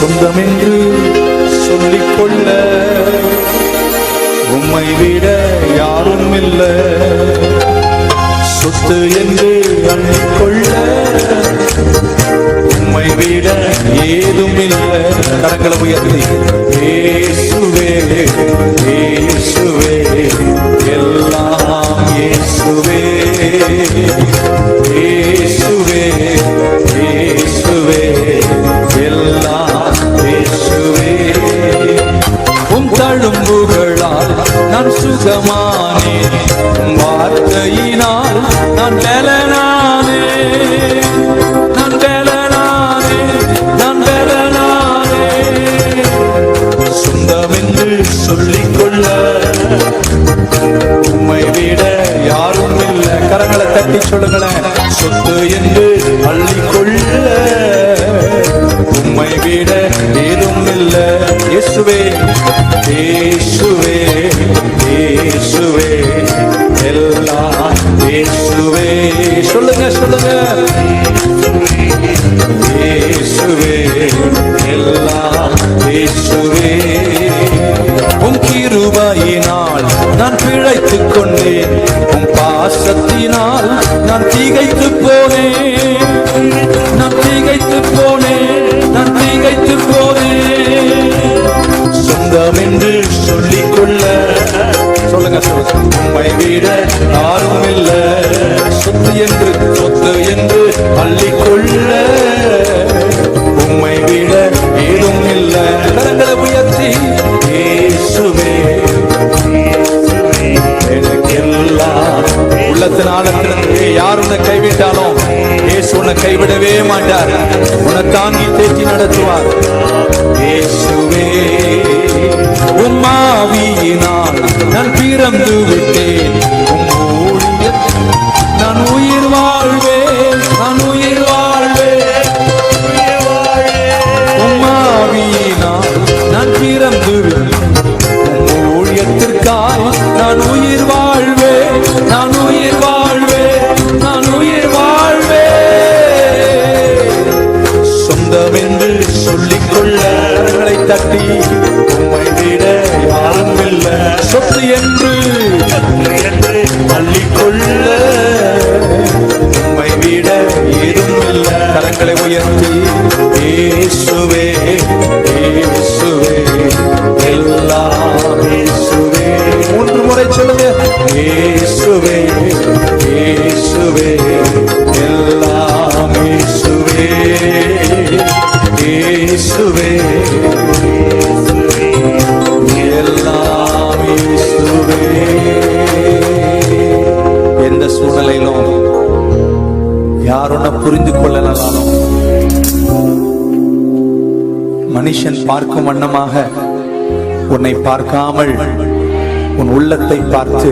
சொந்தம் என்று சொல்லிக்கொள்ள உம்மை விட யாரும் இல்லை. சொத்து என்று அள்ளிக்கொள்ள உம்மை விட ஏதும் இல்லை. கரங்களை உயர்த்தி இயேசுவே இயேசுவே எல்லாம் இயேசுவே இயேசுவே இயேசுவே எல்லாம் இயேசுவே. உம் தழும்புகளால் நான் சுகமானேன், வார்த்தையினால் நான் பலனானே, நான் பலனானே, நான் பலனானே. சொந்தம் என்று சொல்லிக்கொள்ள உம்மை விட யாரும் இல்லை. கரங்களை தட்டி சொல்லுங்களேன். சொத்து என்று அள்ளிக்கொள்ள உம்மை விட ஏதும் இல்லை. இயேசுவே இயேசுவே இயேசுவே எல்லாம் இயேசுவே. சொல்லுங்க சொல்லுங்க. இயேசுவே எல்லாம் இயேசுவே. உம் கிருபையினால் நான் பிழைத்துக் கொண்டேன், உம் பாசத்தினால் நான் திகைத்து போனேன், நான் திகைத்து போனேன், நான் திகைத்து போனேன். சொந்தம் என்று சொல்லிக்கொள்ள சொல்லுங்க சொல்லுங்க. உம்மை விட யாரும் இல்லை. சொத்து என்று அள்ளிக்கொள்ள உம்மை விட ஏதும் இல்லை. கரங்களை உயர்த்தி இயேசுவே எனக்கு எல்லாம். உள்ளத்தினால யார் உன்னை கைவிட்டாலும் இயேசு உன்னை கைவிடவே மாட்டார். உன்னை தாங்கி தேற்றி நடத்துவார். இயேசுவே உம் ஆவியினால் நான் பிறந்து விட்டேன், உம் ஊழியத்தில் நான் உயிர் வாழ்வேன், நான் உயிர் வாழ்வேன். உம் ஆவியினால் நான் பிறந்து விட்டேன், உம் ஊழியத்திற்காய் நான் உயிர் வாழ்வேன், நான் உயிர் வாழ்வேன், நான் உயிர் வாழ்வேன். சொந்தம் என்று சொல்லிக்கொள்ள கரங்களை தட்டி உம்மை விட யாரும் இல்லை. சொத்து என்று அள்ளிக்கொள்ள உம்மை விட ஏதும் இல்லை. கரங்களை உயர்த்தி இயேசுவே இயேசுவே எல்லாம் இயேசுவே. 3 முறை சொல்லுங்க. இயேசுவே இயேசுவே எல்லாம் இயேசுவே இயேசுவே எல்லாம் இயேசுவே. எந்த சூழ்நிலையிலும் யாரும் புரிந்து கொள்ளலாம், மனுஷன் பார்க்கும் வண்ணமாக உன்னை பார்க்காமல் உன் உள்ளத்தை பார்த்து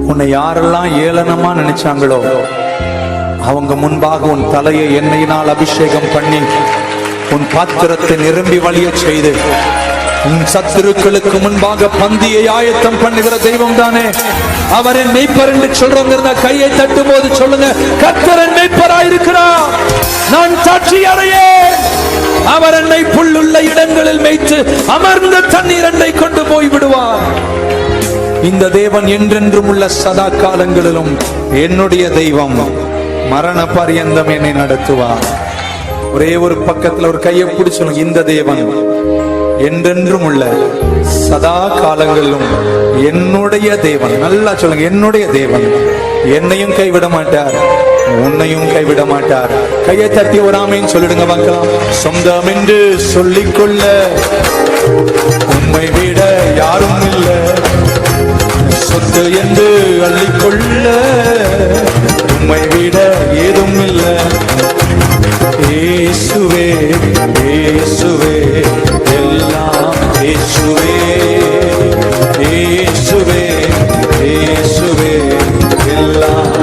உன்னை யாரெல்லாம் ஏளனமா நினைச்சாங்களோ அவங்க முன்பாக உன் தலையை எண்ணெயினால் அபிஷேகம் பண்ணி உன் பாத்திரத்தை நிரம்பி வழிய செய்து உன் சத்துருக்களுக்கு முன்பாக பந்தியை ஆயத்தம் பண்ணுகிற தெய்வம் தானே. அவர் என் மெய்ப்பர் என்று சொல்றவங்க கையை தட்டும் போது சொல்லுங்க, கர்த்தர் என் மெய்ப்பராயிருக்கிறார், நான் சாட்சி அடையேன். அவர் என்னை புல்லுள்ள இடங்களில் மேய்த்து அமர்ந்த தண்ணீர் என்னை கொண்டு போய் விடுவார். இந்த தேவன் என்றென்றும் உள்ள சதா காலங்களிலும் என்னுடைய தெய்வம். மரண பரியந்தம் என்னை நடத்துவார். ஒரே ஒரு பக்கத்துல ஒரு கையை பிடிச்சு சொல்லுங்க, இந்த தேவன் என்றென்றும் உள்ள சதா காலங்களிலும் என்னுடைய தேவன். நல்லா சொல்லுங்க, என்னுடைய தேவன். என்னையும் கைவிட மாட்டார், உன்னையும் கைவிட மாட்டார். கையை தட்டி ஒரு ஆமேன் சொல்லிடுங்க பார்க்கலாம். சொந்தம் என்று சொல்லிக்கொள்ள உம்மை விட யாரும் இல்லை. சொத்து என்று அள்ளிக்கொள்ள உம்மை விட ஏதும் இல்லை. இயேசுவே இயேசுவே எல்லாம் இயேசுவே இயேசுவே இயேசுவே எல்லாம்.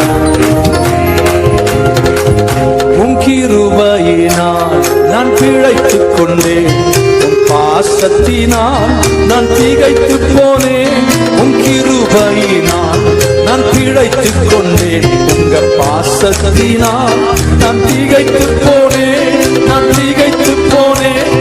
உம் கிருபையினால் நான் பிழைத்துக் கொண்டேன், உம் பாசத்தினால் நான் திகைத்து போனேன். உம் கிருபையினால் நான் பிழைத்துக் கொண்டேன், உங்க பாசத்தினால் நான் திகைத்து போனேன், நான் திகைத்து போனேன்.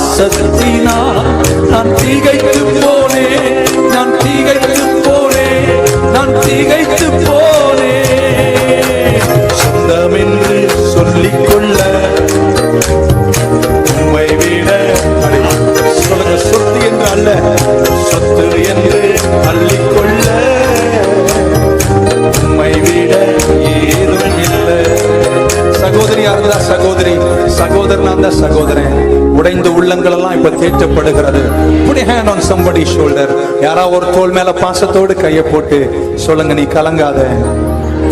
பாசத்தினால் நான் திகைத்து போனேன், நான் திகைத்து போனேன், நான் திகைத்து போனேன். சொந்தம் என்று சொல்லிக்கொள்ள உம்மை விட சொல்லுங்க, சொத்து என்று அல்ல, சொத்து என்று அள்ளிக்கொள்ள உம்மை விட ஏதும் இல்லை. சகோதரியா இருந்தா சகோதரி, சகோதரனா இருந்தா சகோதரன். உடைந்த உள்ளங்கள் எல்லாம் இப்ப தேற்றப்படுகிறது. Put a hand on somebody's shoulder. யாரா ஒரு தோள் மேல பாசத்தோடு கையை போட்டு சொல்லுங்க, நீ கலங்காத,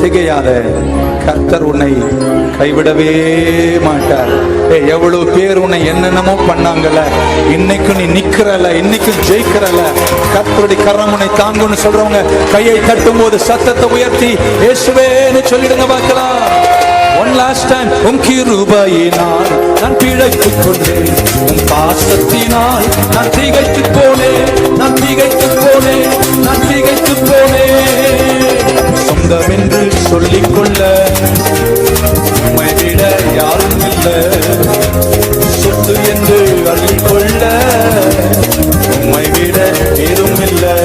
திகையாத, கர்த்தர் உன்னை கைவிடவே மாட்டார். எவ்வளவு பேர் உன்னை என்னென்னமோ பண்ணாங்கல்ல, இன்னைக்கு நீ நிக்கிறல, இன்னைக்கு ஜெயிக்கிறல, கர்த்தருடைய கரம் உன்னை தாங்குன்னு சொல்றவங்க கையை தட்டும் போது சத்தத்தை உயர்த்தி இயேசுவேன்னு சொல்லிடுங்க பார்க்கலாம். One last time. உம் கிருபையினால் நான் பிழைத்துக் கொண்டேன், உம் பாசத்தினால் நான் திகைத்து போனேன், நான் திகைத்து போனேன், நான் திகைத்து போனேன். சொந்தம் என்று சொல்லிக்கொள்ள உம்மை விட யாரும் இல்லை, சொத்து என்று அள்ளிக்கொள்ள உம்மை விட ஏதும் இல்லை.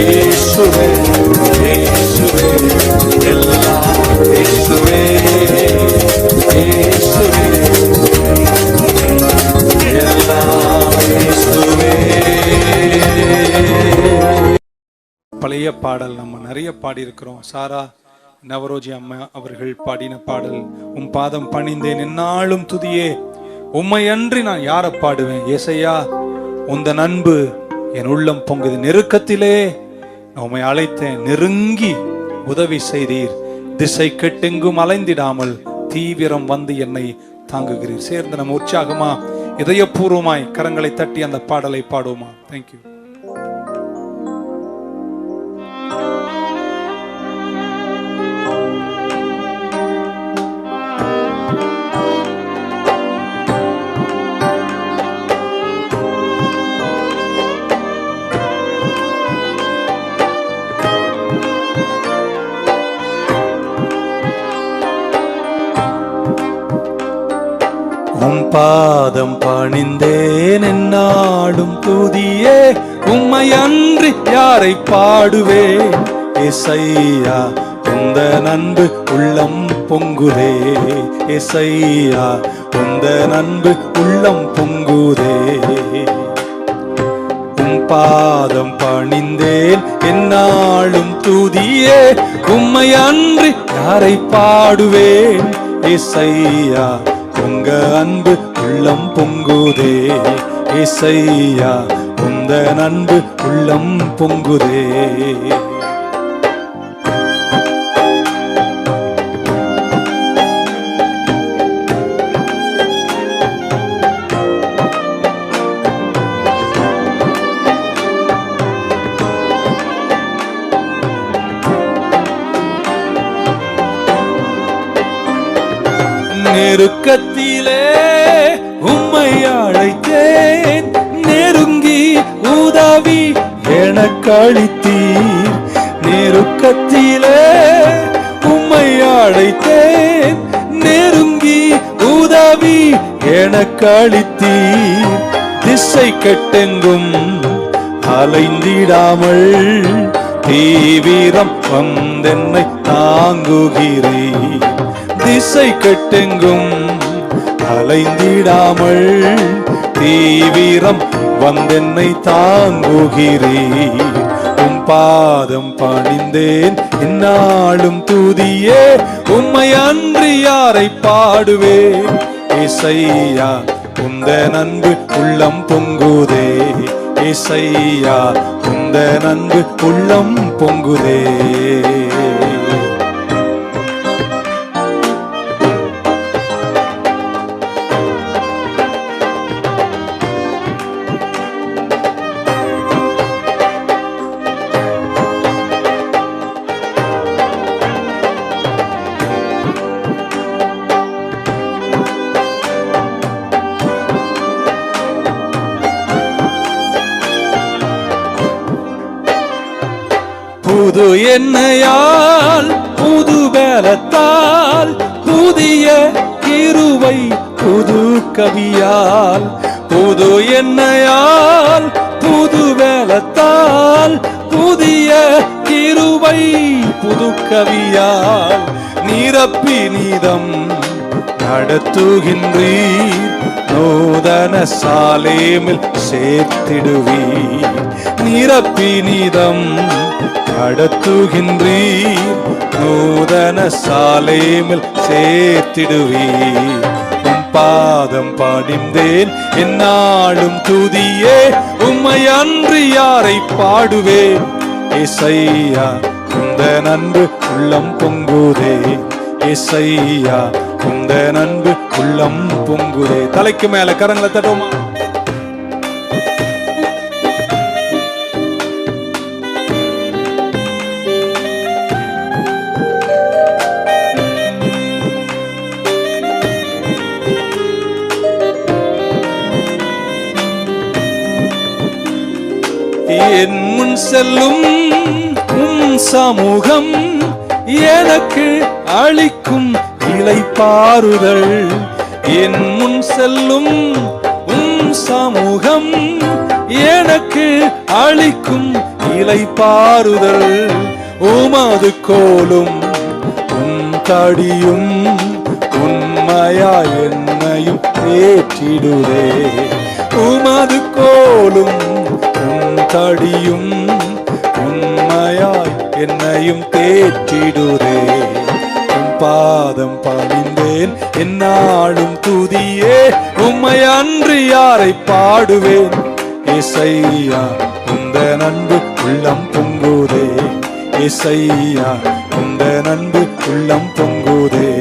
இயேசுவே, இயேசுவே, எல்லாம் இயேசுவே, இயேசுவே, எல்லாம் இயேசுவே. பழைய பாடல் நம்ம நிறைய பாடி இருக்கிறோம். சாரா நவரோஜி அம்மா அவர்கள் பாடின பாடல், உம் பாதம் பணிந்தேன் என்னாலும் துதியே, உம்மை அன்றி நான் யாரை பாடுவேன். ஏசையா, உந்தன் அன்பு என் உள்ளம் பொங்குது, நெருக்கத்திலே நான் உம்மை அழைத்தேன், நெருங்கி உதவி செய்தீர், திசை கெட்டெங்கும் அலைந்திடாமல் தீவிரம் வந்து என்னை தாங்குகிறீர். சேர்ந்து நம்ம உற்சாகமா இதயபூர்வமாய் கரங்களை தட்டி அந்த பாடலை பாடுவோமா? தேங்க்யூ. உம் பாதம் பணிந்தேன் என்னாடும் துதியே, உம்மை அன்றி யாரை பாடுவேன். ஏசையா, உந்தன் அன்பு உள்ளம் பொங்குதே, ஏசையா, உந்தன் அன்பு உள்ளம் பொங்குதே. உம் பாதம் பணிந்தேன் என்னாடும் துதியே, உம்மை அன்றி யாரை பாடுவேன். ஏசையா, உங்க அன்பு உள்ளம் பொங்குதே, ஏசையா, உந்தன் அன்பு உள்ளம் பொங்குதே. நெருக்கத்திலே உம்மை அழைத்தேன், நெருங்கி உதவி எனக்கு அளித்தீர். நெருக்கத்திலே உம்மை அழைத்தேன், நெருங்கி உதவி எனக்கு அளித்தீர். திசை கெட்டெங்கும் அலைந்திடாமல் தீவிரம் வந்தென்னை தாங்குகிறீர். திசை கெட்டெங்கும் அலைந்திடாமல் தீவிரம் வந்தென்னை தாங்குகிறீர். உம் பாதம் பணிந்தேன் என்னாலும் துதியே, உம்மை அன்றி யாரை பாடுவேன். ஏசையா, உந்தன் அன்பு உள்ளம் பொங்குதே, ஏசையா, உந்தன் அன்பு உள்ளம் பொங்குதே. புது எண்ணெயால் புது பலத்தால் புதிய கிருபை புது கவியால் புது எண்ணெயால் புது வேலத்தால் புதிய கிருபை புது கவியால் நிரப்பி நீதம் நடத்துகின்றீர் நூதன சாலேமில் சேர்த்திடுவீர் நிரப்பி நீதம் நடத்துகின்றீர் நூதன சாலேமில் சேர்த்திடுவீர் உம் பாதம் பாடிந்தேன் என்னாலும் துதியே உம்மை அன்றி யாரை பாடுவேன் ஏசையா உந்த நன்பு உள்ளம் பொங்குதே ஏசையா உந்த நன்பு உள்ளம் பொங்குதே. தலைக்கு மேல கரங்களை தட்டுமா. என் முன் செல்லும் உம் சமூகம் எனக்கு அளிக்கும் இளைப்பாறுதல் என் முன் செல்லும் உம் சமூகம் எனக்கு அளிக்கும் இளைப்பாறுதல் உமது கோலும் உம் தடியும் உண்மையா என்னையும் ஏற்றிடுதே உமது கோலும் தடியும் உண்மையாய் என்னையும் தேற்றிடுதே உம் பாதம் பணிந்தேன் என்னாலும் துதியே உம்மை அன்று யாரை பாடுவேன் ஏசையா உந்த நன்பு உள்ளம் பொங்குதே ஏசையா உந்த நன்பு உள்ளம் பொங்குதே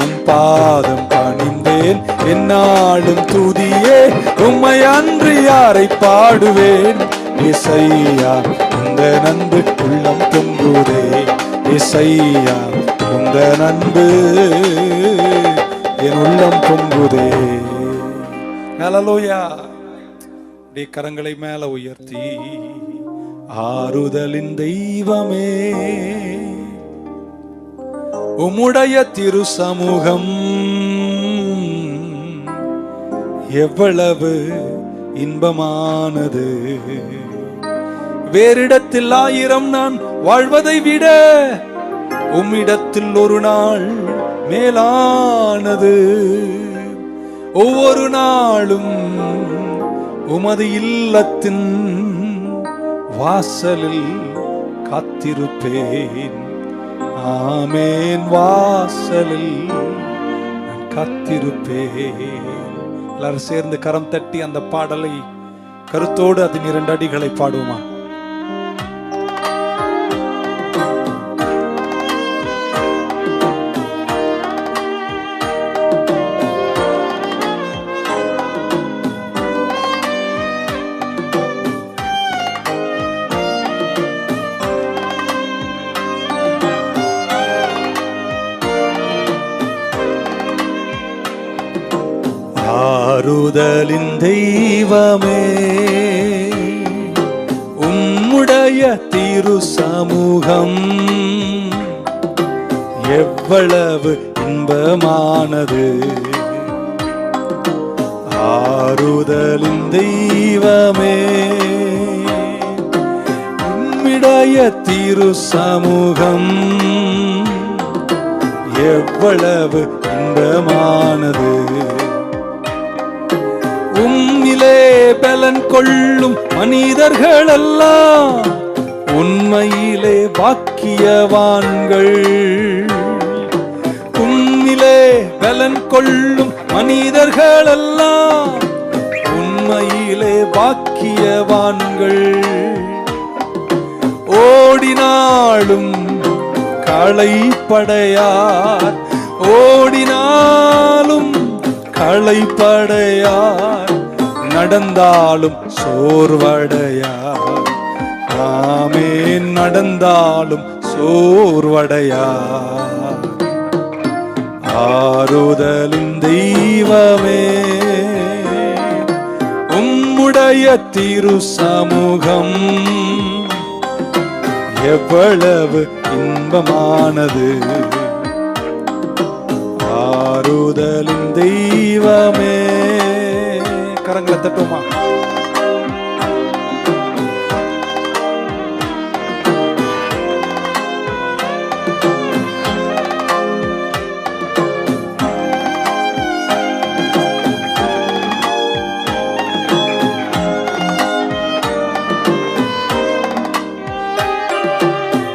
உம் பாதம் பணிந்தேன் என்னாலும் துதியே உம்மை அன்று யாரை பாடுவேன் ஏசையா உந்த நன்பு உள்ளம் பொங்குதே ஏசையா உந்த நன்பு என் உள்ளம் பொங்குதே. ஹல்லேலூயா. கரங்களை மேல உயர்த்தி ஆறுதலின் தெய்வமே உம்முடைய திரு சமூகம் எவ்வளவு இன்பமானது வேறிடத்தில் 1000 நான் வாழ்வதை விட உம்மிடத்தில் ஒரு நாள் மேலானது ஒவ்வொரு நாளும் உமது இல்லத்தின் வாசலில் காத்திருப்பேன் ஆமேன் வாசலில் நான் காத்திருப்பேன். எல்லாரும் சேர்ந்து கரம் தட்டி அந்த பாடலை கருத்தோடு அதன் 2 அடிகளை பாடுவோமா. ஆறுதலின் தெய்வமே உம்முடைய திரு சமூகம் எவ்வளவு இன்பமானது ஆறுதலின் தெய்வமே உம்முடைய திரு சமூகம் எவ்வளவு இன்பமானது உம்மிலே பலன் கொள்ளும் மனிதர்கள் எல்லாம் உண்மையிலே பாக்கியவான்கள் உம்மிலே பலன் கொள்ளும் மனிதர்கள் எல்லாம் உண்மையிலே பாக்கியவான்கள் ஓடினாலும் களைப்படையார் ஓடினாலும் களைப்படையார் நடந்தாலும் சோர்வடையார் ஆமென் நடந்தாலும் சோர்வடையார் ஆறுதலின் தெய்வமே உம்முடைய திரு சமூகம் எவ்வளவு இன்பமானது ஆறுதலின் தெய்வமே தெய்வமே. கரங்களை தட்டுமா?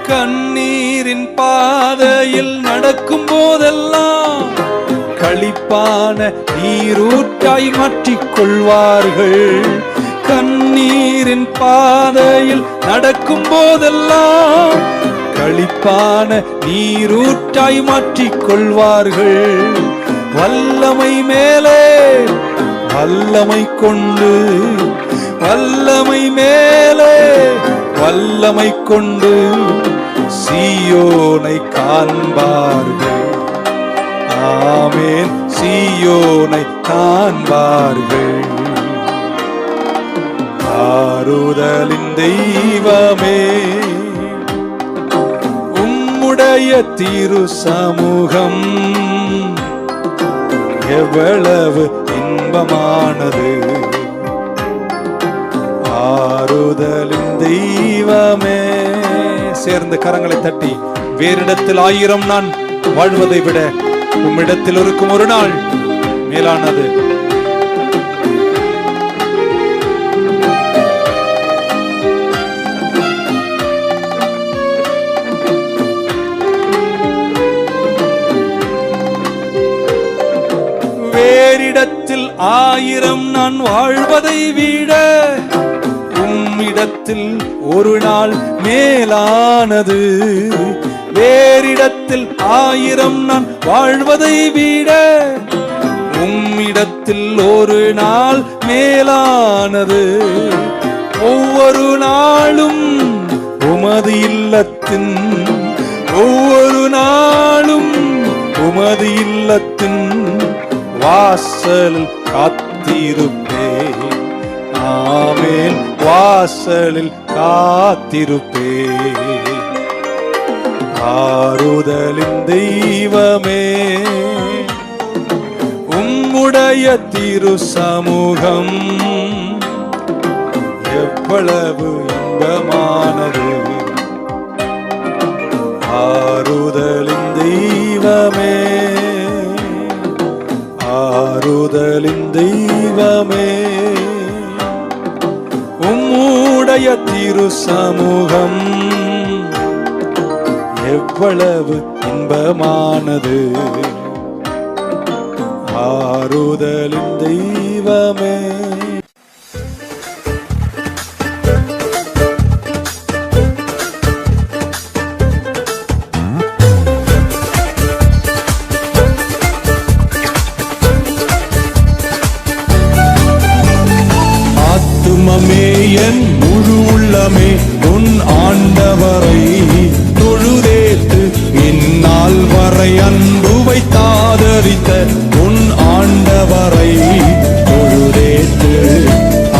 கண்ணீரின் பாதையில் நடக்கும் போதெல்லாம் களிப்பான நீரூற்றாய் மாற்றிக் கொள்வார்கள். கண்ணீரின் பாதையில் நடக்கும் போதெல்லாம் களிப்பான நீரூற்றாய் மாற்றிக் கொள்வார்கள். வல்லமை மேலே வல்லமை கொண்டு, வல்லமை மேலே வல்லமை கொண்டு சீயோனை காண்பார்கள். ஆமென், சீயோனை காண்பார்கள். ஆறுதலின் தெய்வமே, உம்முடைய திரு சமூகம் எவ்வளவு இன்பமானது. ஆறுதலின் தெய்வமே. சேர்ந்த கரங்களை தட்டி, வேறிடத்தில் 1000 நான் வாழ்வதை விட உம்மிடத்தில் இருக்கும் ஒரு நாள் மேலானது. வேறிடத்தில் 1000 நான் வாழ்வதை விட உம்மிடத்தில் ஒரு நாள் மேலானது. வேறிடத்தில் 1000 நான் வாழ்வதை விட உம்மிடத்தில் ஒரு நாள் மேலானது. ஒவ்வொரு நாளும் உமது இல்லத்தின், ஒவ்வொரு நாளும் உமது இல்லத்தின் வாசலில் காத்திருப்பேன். ஆமென், வாசலில் காத்திருப்பேன். ஆறுதலின் தெய்வமே, உம்முடைய திரு சமூகம் எவ்வளவு இன்பமானது. ஆறுதலின் தெய்வமே, ஆறுதலின் தெய்வமே, உம்முடைய திரு சமூகம் எவ்வளவு இன்பமானது. ஆறுதலின் தெய்வமே. ஆத்துமமே என் முழு உள்ளமே உன் ஆண்டவரை தொழுதேத்து, இந்நாள் வரை அன்பு வைத்தாதரித்த உன் ஆண்டவரை தொழுதேத்து.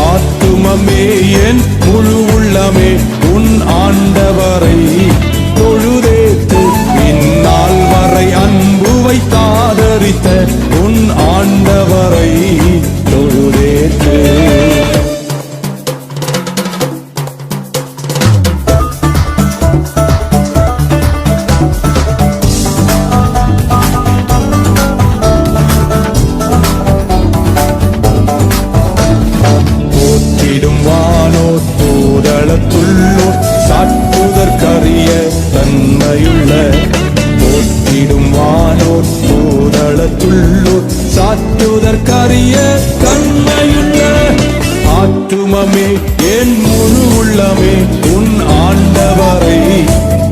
ஆத்துமமே என் முழு உள்ளமே உன் ஆண்டவரை தொழுதேத்து, இந்நாள் வரை அன்பு வைத்தாதரித்த உன் ஆண்டவரை தொழுதேத்து. தூதளத்துள்ளோர் சாற்றுதற்கரிய தன்மையுள்ள, போற்றிடும் வானோர் தூதளத்துள்ளோர் சாற்றுதற்கரிய தன்மையுள்ள. ஆத்துமமே என் முழு உள்ளமே உன் ஆண்டவரை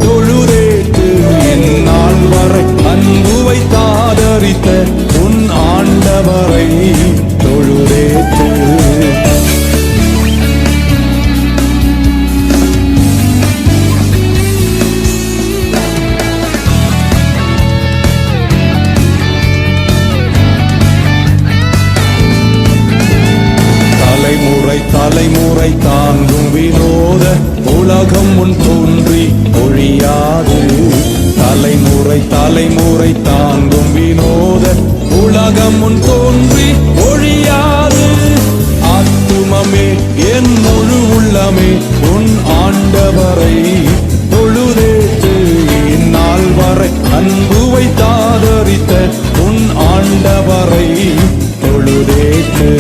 தொழுதேத்து, இந்நாள் வரை அன்பு வைத்தாதரித்த உன் ஆண்டவரை தொழுதேத்து. தலைமுறை தாங்கும் வினோத உலகம் முன் தோன்றி ஒழியாது. தலைமுறை தாங்கும் வினோத உலகம் உலகம் முன் தோன்றி ஒழியாது. ஆத்துமமே என் முழு உள்ளமே உன் ஆண்டவரை தொழுதேற்று. இந்நாள் வரை அன்பு வைத்தாதரித்த உன் ஆண்டவரை தொழுதேற்று.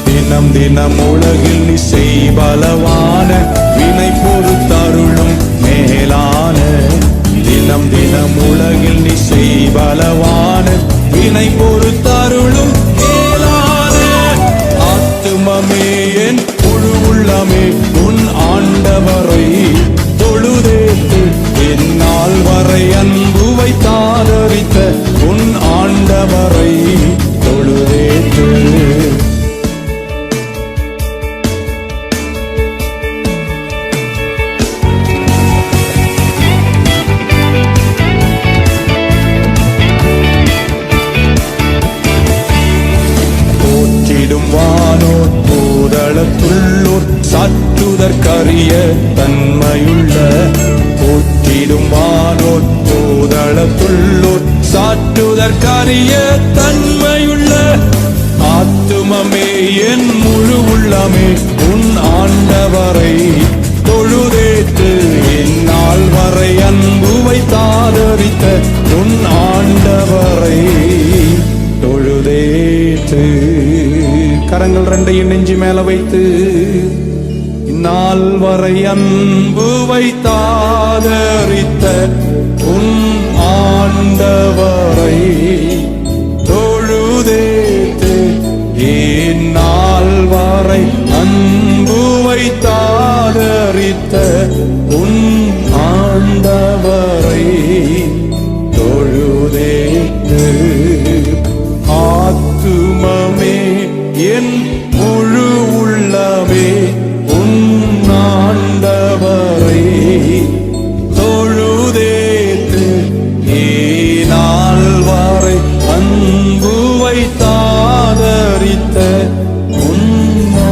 தினம் தினம் உலகில் நீ செய்பலவான வினை பொறுத்தருளும் மேலான. தினம் தினம் உலகில் நீ செய்பலவான வினை பொறுத்தருளும் மேலான. ஆத்துமமே என் முழு உள்ளமே உன் ஆண்டவரை தொழுதேற்று. இந்நாள் வரை அன்பு வைத்தாதரித்த உன் ஆண்டவரை தொழுதேற்று. வானோர் பூதளத்துள்ளோர் சாற்றுதற்கரிய தன்மையுள்ள. போற்றிடும் வானோர் பூதளத்துள்ளோர் சாற்றுதற்கரிய தன்மையுள்ள. ஆத்துமமே என் முழு உள்ளமே உன் ஆண்டவரை தொழுதேற்று. இந்நாள் வரை அன்பு வைத்தாதரித்த உன் ஆண்டவரை தொழுதேற்று. கரங்கள் ரெண்டையும் நெஞ்சு மேல வைத்து இந்நாள் வரை அன்பு வைத்தாதரித்த உன் ஆண்டவரை தொழுதேற்று. இந்நாள் வரை அன்பு வைத்தாதரித்த உன் ஆண்டவரை தொழுதேற்று. ஆத்துமமே என் முழு உள்ளமே உன் ஆண்டவரை தொழுதேற்று. இந்நாள் வரை அன்பு வைத்தாதரித்த உன்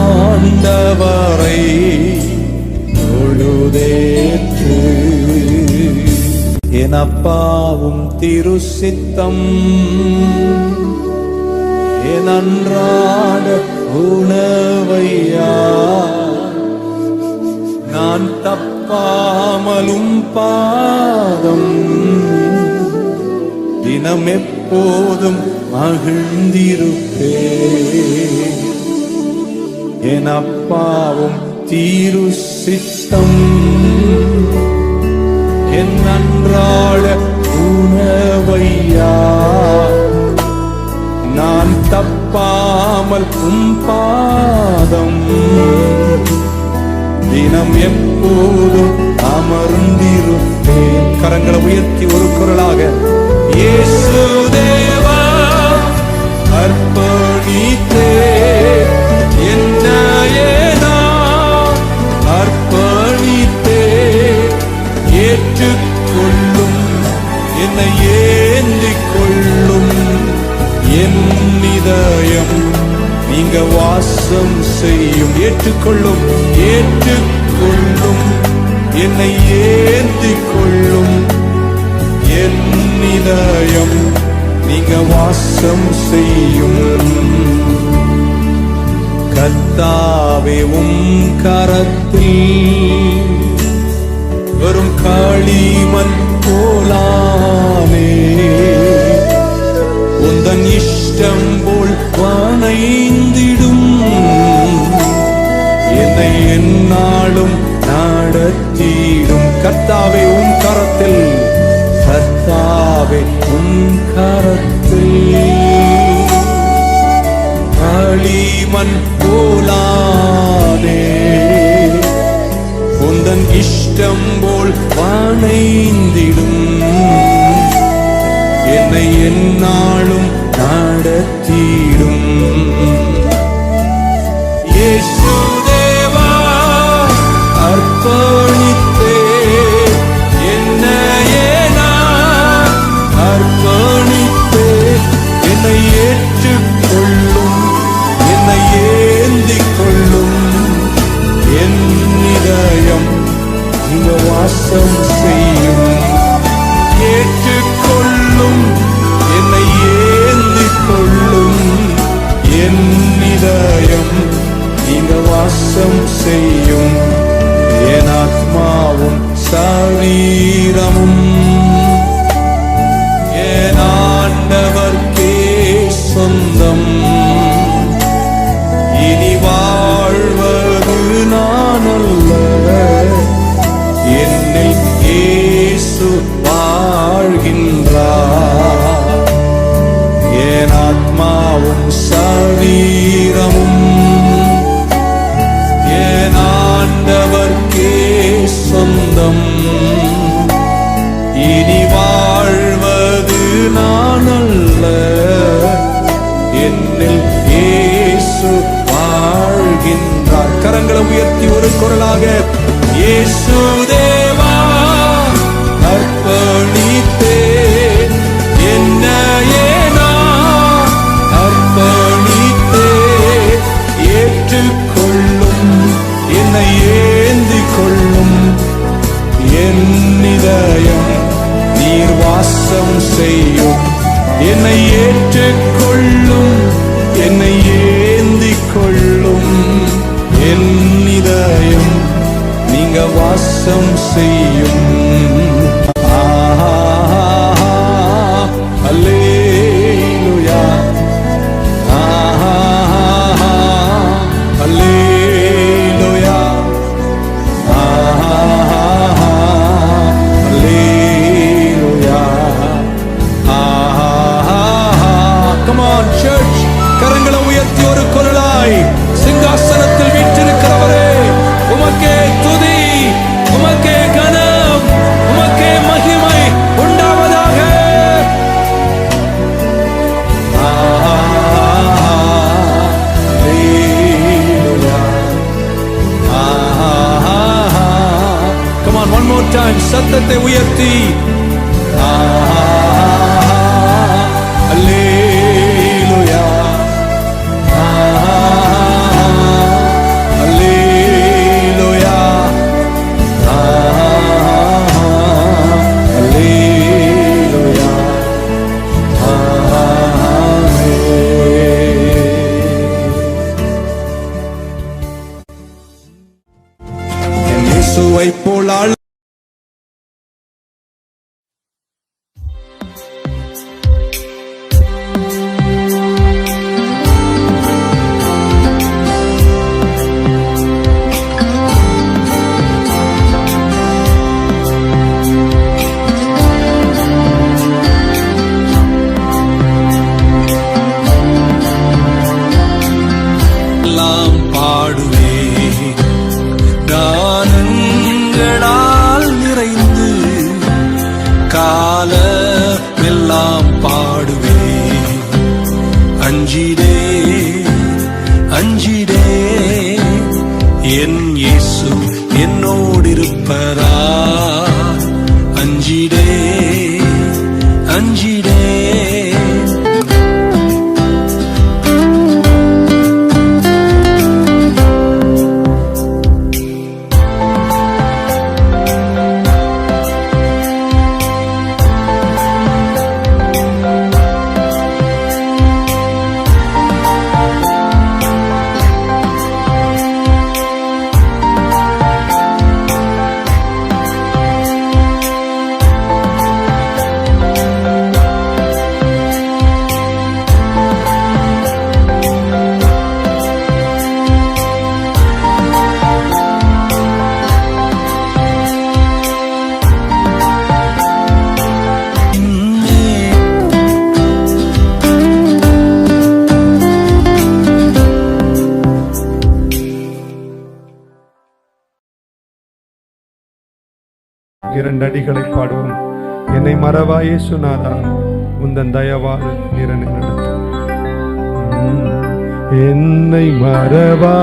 ஆண்டவரை தொழுதேற்று. என் அப்பாவும் திருசித்தம் என் அன்றாட உணவையா நான் தப்பாமலும் பாதம் தினம் எப்போதும் மகிழ்ந்திருப்பே. என் அப்பாவும் தீரு சித்தம் என் அன்றாட உணவையா நான் தப்பாமல் பாதம் தினம் எப்போதும் அமர்ந்திருப்பேன். கரங்களை உயர்த்தி ஒரு குரலாக இயேசு தேவா அர்ப்பணித்தே என்னையே நான் அர்ப்பணித்தே. ஏற்றுக்கொள்ளும் என்னை ஏந்திக் கொள்ளும் என் இதயம் நீங்க வாசம் செய்யும். ஏற்றுக்கொள்ளும் ஏற்றுக்கொள்ளும் என்னை ஏந்திக் கொள்ளும் என் இதயம் நீங்க வாசம் செய்யும். கர்த்தாவே உம் கரத்தில் வரும் களிமண் போலானே. உந்தன் இஷ்டம் போல் வணைந்திடும் என்னை எந்நாளும் நடத்திடும். கர்த்தாவே உம் கரத்தில் கர்த்தாவே உம் கரத்தில் களிமண் போலானே. உந்தன் இஷ்டம் போல் வணைந்திடும் என்னை எந்நாளும் நடத்திடும். இயேசு தேவா அர்ப்பணித்தே என்னையே நான் அர்ப்பணித்தே என்னை ஏற்று கரங்களை உயர்த்தி ஒரு குரலாக இயேசு தேவா அர்ப்பணித்தேன், என்னையே நான் அர்ப்பணித்தேன், ஏற்றுக்கொள்ளும், என்னை ஏந்திக் கொள்ளும், என் இதயம் நீர் வாசம் செய்யும், என்னை ஏற்றுக்கொள்ளும், என்னை ஏந்திக் கொள்ளும், என் இதயம் நீங்க வாசம் செய்யும். அல்லேலூயா, அல்லேலூயா, அல்லேலூயா. Come on church, கரங்களை உயர்த்தி ஒரு குரலாய் சிங்காசனத்தில் வீற்றிருக்கிறவரே, உமக்கே துதி, உமக்கே கனம், உமக்கே மகிமை உண்டாவதாக. Come on, one more time, சத்தத்தை உயர்த்தி அல்லேலூயா, அல்லேலூயா, அல்லேலூயா, என் இயேசுவைப் போல் ஆள் எல்லாம் பாடுவேன், கானங்களால் நிறைந்து காலமெல்லாம் பாடுவேன், அஞ்சிடே அஞ்சிடே என் இயேசு என்னோடிருப்பரா, அஞ்சிடே அஞ்சிடே. இரண்டு அடிகளை பாடுவோம். என்னை மறவா இயேசுநாதா, உந்தன் தயவால் நிறனை நடத்தும். என்னை மறவா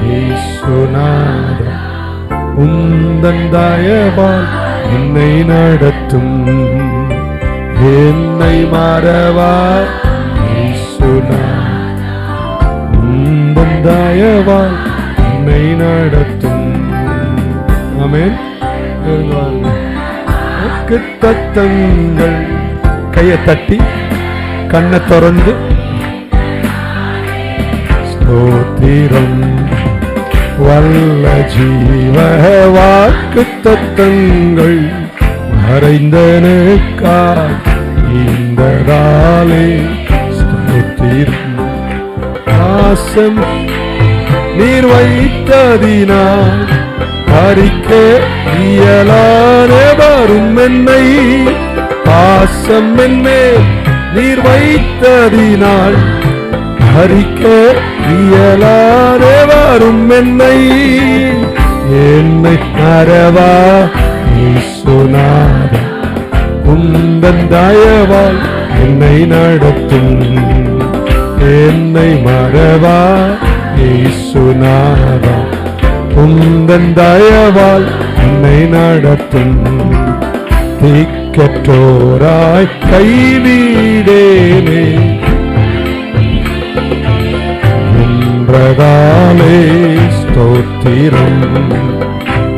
இயேசுநாதா, உந்தன் தயவால் என்னை நடத்தும். என்னை மறவா இயேசுநாதா, உந்தன் தயவால் என்னை நடத்தும். ஆமென். தத்தங்கள் கையை தட்டி கண்ணை திறந்து ஸ்தோத்திரம் வல்ல ஜீவ வாக்கு தத்தங்கள் மறைந்தனுக்காய் இந்த நாளே ஸ்தோத்திரம். ஆசம் நீர் வைத்ததினால் பறிக்க இயலான வரும் என்னை, பாசம் என்னேல் நீர் வைத்ததினால் பறிக்க இயலான வரும் என்னை. என்னை மறவா இயேசுநாதா, உந்தன் தயவால் என்னை நடத்தும். என்னை மறவா இயேசுநாதா, உந்தன் தயவால் என்னை நடத்தும். திக்கற்றோராய் கைவிடேனே என்றதாலே ஸ்தோத்திரம்.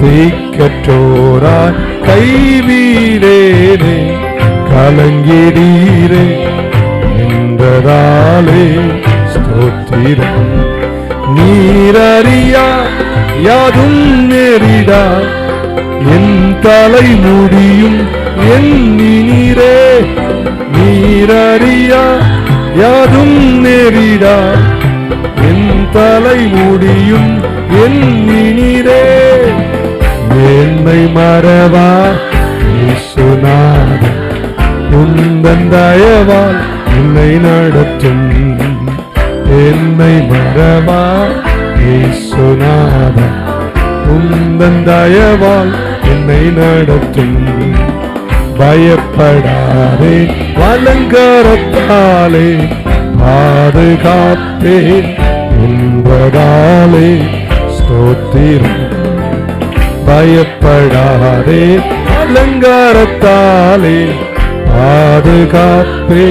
திக்கற்றோராய் கைவிடேனே கலங்கிடீரே என்றதாலே ஸ்தோத்திரம். நீரறியா யாதும் நேரிடா என் தலை முடியும் எண்ணினீரே. நீரறியா யாதும் நேரிடா என் தலை முடியும் எண்ணினீரே. என்னை மறவா இயேசுநாதன் உந்தன் தயவால் என்னை நடத்தும். என்னை மறவா இயேசுநாதன் உந்தன் தயவால் என்னை நடத்தும். பயப்படாதே வலங்கரத்தாலே பாதுகாப்பே என்பதாலே ஸ்தோத்திரம். பயப்படாதே அலங்காரத்தாலே பாதுகாப்பே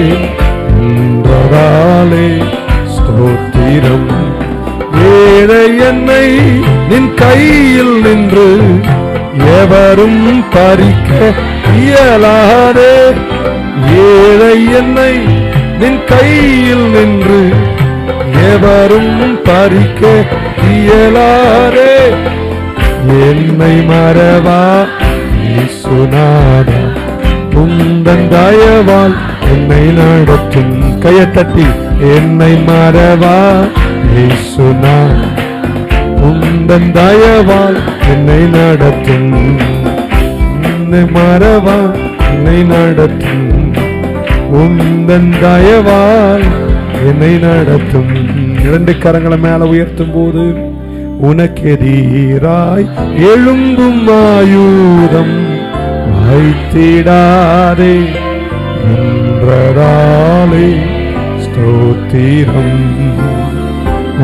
என்றதாலே ஸ்தோத்திரம். ஏழை என்னை நின் கையில் நின்று எவரும் பறிக்க இயலாதே. ஏழை என்னை நின் கையில் நின்று எவரும் பறிக்க இயலாதே. என்னை மறவா இயேசுநாதா உந்தன் தயவால் என்னை நடத்தும். கையத்தட்டி என்னை மறவா இயேசுநாதா உந்தன் தயவால் என்னை நடத்தும். என்னை மறவா என்னை நடத்தும். உந்தன் தயவால் என்னை நடத்தும். இரண்டு கரங்களை மேல உயர்த்தும் போது உனக்கெதிராய் எழும்பும் ஆயுதம் வைத்திடாதே என்றதாலே ஸ்தோத்திரம்.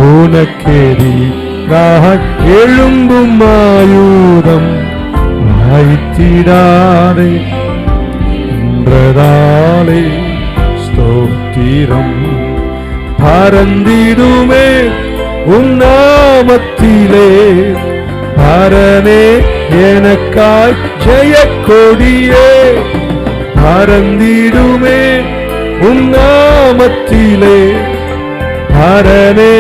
உனக்கெதிராய் எழும்பும் ஆயுதம் வைத்திடாதே என்றதாலே ஸ்தோத்திரம். பறந்திடுமே உன் நாமத்திலே பரனே எனக்காய் ஜெய கொடியே. பறந்திடுமே உன் நாமத்திலே பரனே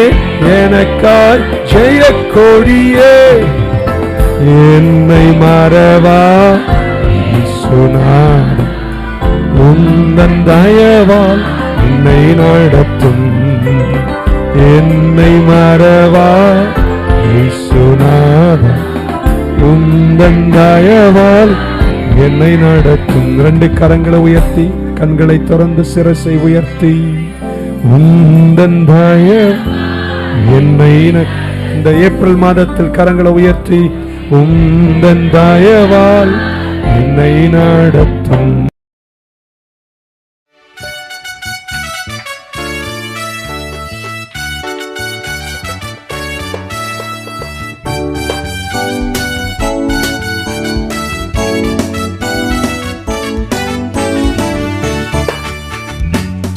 எனக்காய் ஜெய கொடியே. என்னை மறவா இயேசுநாதன் உந்தன் தயவால் என்னை நடத்தும். என்னை மறவா இயேசுநாதன் உந்தன் தயவால் என்னை நடத்தும். ரெண்டு கரங்களை உயர்த்தி கண்களை திறந்து சிரசை உயர்த்தி உந்தன் தய என்னை இந்த ஏப்ரல் மாதத்தில் கரங்களை உயர்த்தி உந்தன் தயவால் என்னை நடத்தும்.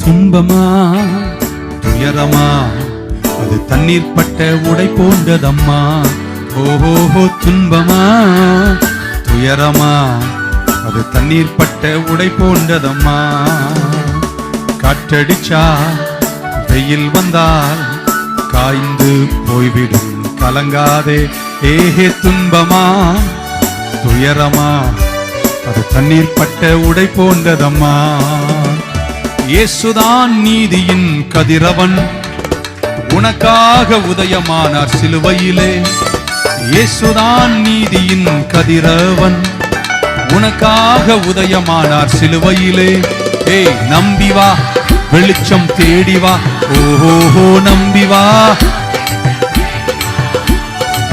துன்பமா துயரமா அது தண்ணீர் பட்ட உடை போன்றதம்மா. ஓஹோ துன்பமா துயரமா அது தண்ணீர் பட்ட உடை போன்றதம்மா. காற்றடிச்சா வெயில் வந்தால் காய்ந்து போய்விடும் கலங்காதே. ஏஹே துன்பமா துயரமா அது தண்ணீர் பட்ட உடை போன்றதம்மா. இயேசுதான் நீதியின் கதிரவன் உனக்காக உதயமானார் சிலுவையிலே. இயேசுதான் நீதியின் கதிரவன் உனக்காக உதயமானார் சிலுவையிலே. ஏய் நம்பி வா வெளிச்சம் தேடி வா. ஓஹோ நம்பி வா.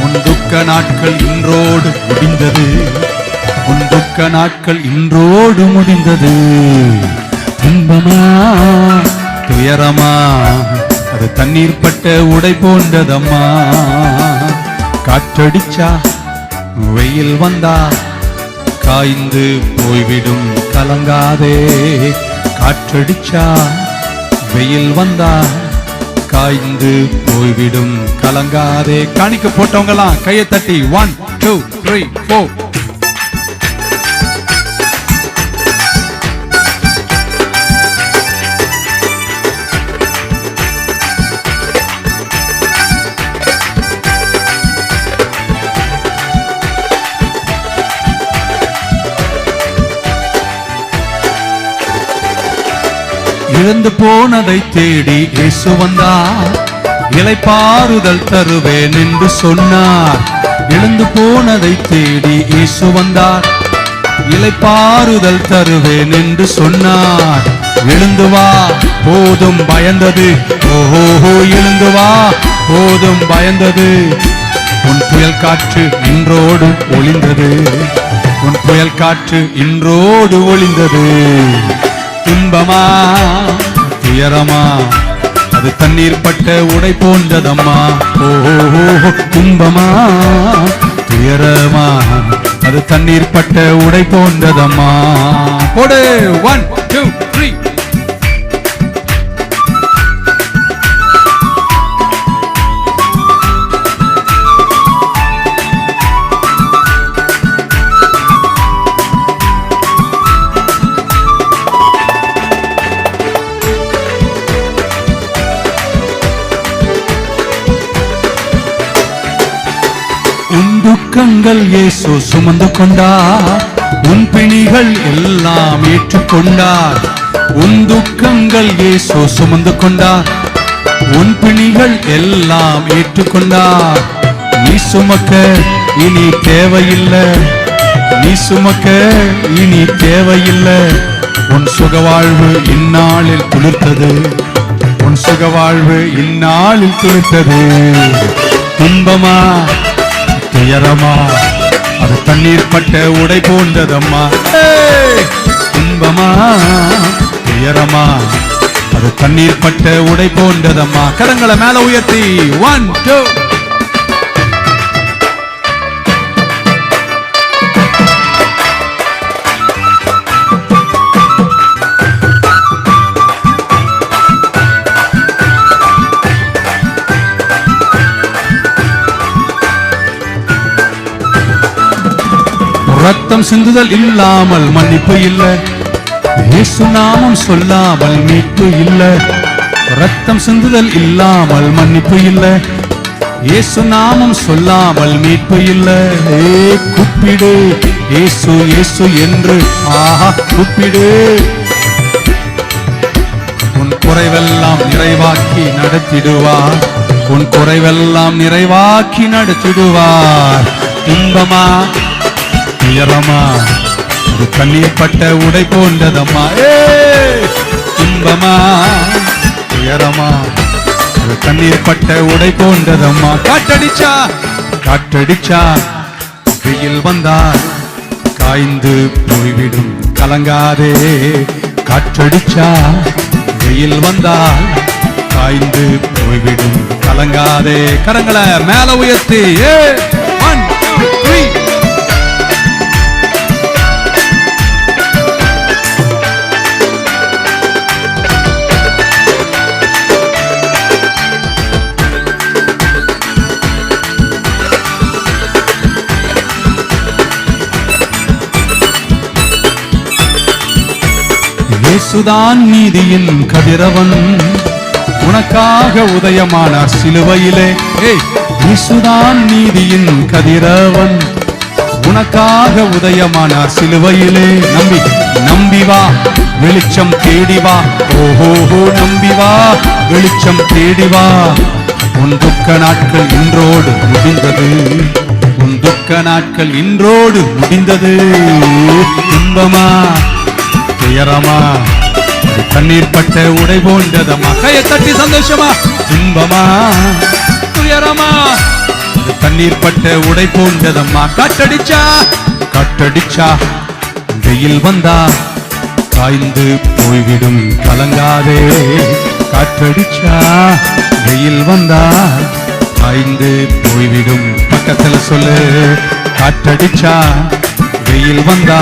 உன் துக்க நாட்கள் இன்றோடு முடிந்தது. உன் துக்க நாட்கள் இன்றோடு முடிந்தது. துன்பமா துயரமா அது தண்ணீர் பட்ட உடை போன்றதம்மா. காற்றடிச்சா வெயில் வந்தா காய்ந்து போய்விடும் கலங்காதே. காற்றடிச்சா வெயில் வந்தா காய்ந்து போய்விடும் கலங்காதே. காணிக்க போட்டவங்கலாம் கையை தட்டி 1 2 3 4. இழந்து போனதை தேடி இயேசு வந்தார், இளைப்பாறுதல் தருவேன் என்று சொன்னார். இழந்து போனதை தேடி இயேசு வந்தார், இளைப்பாறுதல் தருவேன் என்று சொன்னார். எழுந்து வா போதும் பயந்தது, ஓஹோ எழுந்து வா போதும் பயந்தது. உன் புயல் காற்று இன்றோடு ஒளிந்தது, உன் புயல் காற்று இன்றோடு ஒளிந்தது. துன்பமா துயரமா அது தண்ணீர் பட்ட உடை போன்றதம்மா. ஓஹோ துன்பமா துயரமா அது தண்ணீர் பட்ட உடை போன்றதம்மா. போடு 1 2 3. உன் துக்கங்கள் இயேசு சுமந்து கொண்டார், உன் பிணிகள் எல்லாம் ஏற்றுக்கொண்டார். உன் துக்கங்கள் இயேசு சுமந்து கொண்டார், உன் பிணிகள் எல்லாம் ஏற்றுக்கொண்டார். நீ சுமக்க இனி தேவையில்லை, நீ சுமக்க இனி தேவையில்லை. உன் சுகவாழ்வு இந்நாளில் துளிர்த்தது, உன் சுகவாழ்வு இந்நாளில் துளிர்த்தது. துன்பமா துயரமா அது தண்ணீர் பட்ட உடை போன்றதம்மா. துன்பமா துயரமா அது தண்ணீர் பட்ட உடை போன்றதம்மா. கரங்களை மேல உயர்த்தி 1 2. ரத்தம் சிந்துதல் இல்லாமல் மன்னிப்பு இல்ல, இயேசு நாமம் சொல்லாமல் மீட்பு இல்ல. ரத்தம் சிந்துதல் இல்லாமல் மன்னிப்பு இல்ல, இயேசு நாமம் சொல்லாமல் மீட்பு இல்ல. கூப்பிடு இயேசு இயேசு என்று, ஆஹா கூப்பிடு. உன் குறைவெல்லாம் நிறைவாக்கி நடத்திடுவார், உன் குறைவெல்லாம் நிறைவாக்கி நடத்திடுவார். துன்பமா துயரமா அது கண்ணீர் பட்ட உடை போன்றதம்மா. துன்பமா துயரமா அது கண்ணீர் பட்ட உடை போன்றதம்மா. காற்றடிச்சா காற்றடிச்சா வெயில் வந்தால் காய்ந்து போய்விடும் கலங்காதே. காற்றடிச்சா வெயில் வந்தால் காய்ந்து போய்விடும் கலங்காதே. கரங்களை மேல உயர்த்தி 1 2 3. இயேசுதான் நீதியின் கதிரவன், உனக்காக உதயமானார் சிலுவையிலே. இயேசுதான் நீதியின் கதிரவன், உனக்காக உதயமானார் சிலுவையிலே. நம்பி நம்பி வா வெளிச்சம் தேடி வா. ஓஹோ நம்பி வா வெளிச்சம் தேடி வா. உன் துக்க நாட்கள் இன்றோடு முடிந்தது, உன் துக்க நாட்கள் இன்றோடு முடிந்தது. துன்பமா துயரமா கண்ணீர் பட்ட உடை போன்றதம்மா. கையை தட்டி சந்தோஷமா. துன்பமா துயரமா கண்ணீர் பட்ட உடை போன்றதம்மா. காற்றடிச்சா காற்றடிச்சா வெயில் வந்தா காய்ந்து போய்விடும் கலங்காதே. காற்றடிச்சா வெயில் வந்தா காய்ந்து போய்விடும். பக்கத்துல சொல்லு. காற்றடிச்சா வெயில் வந்தா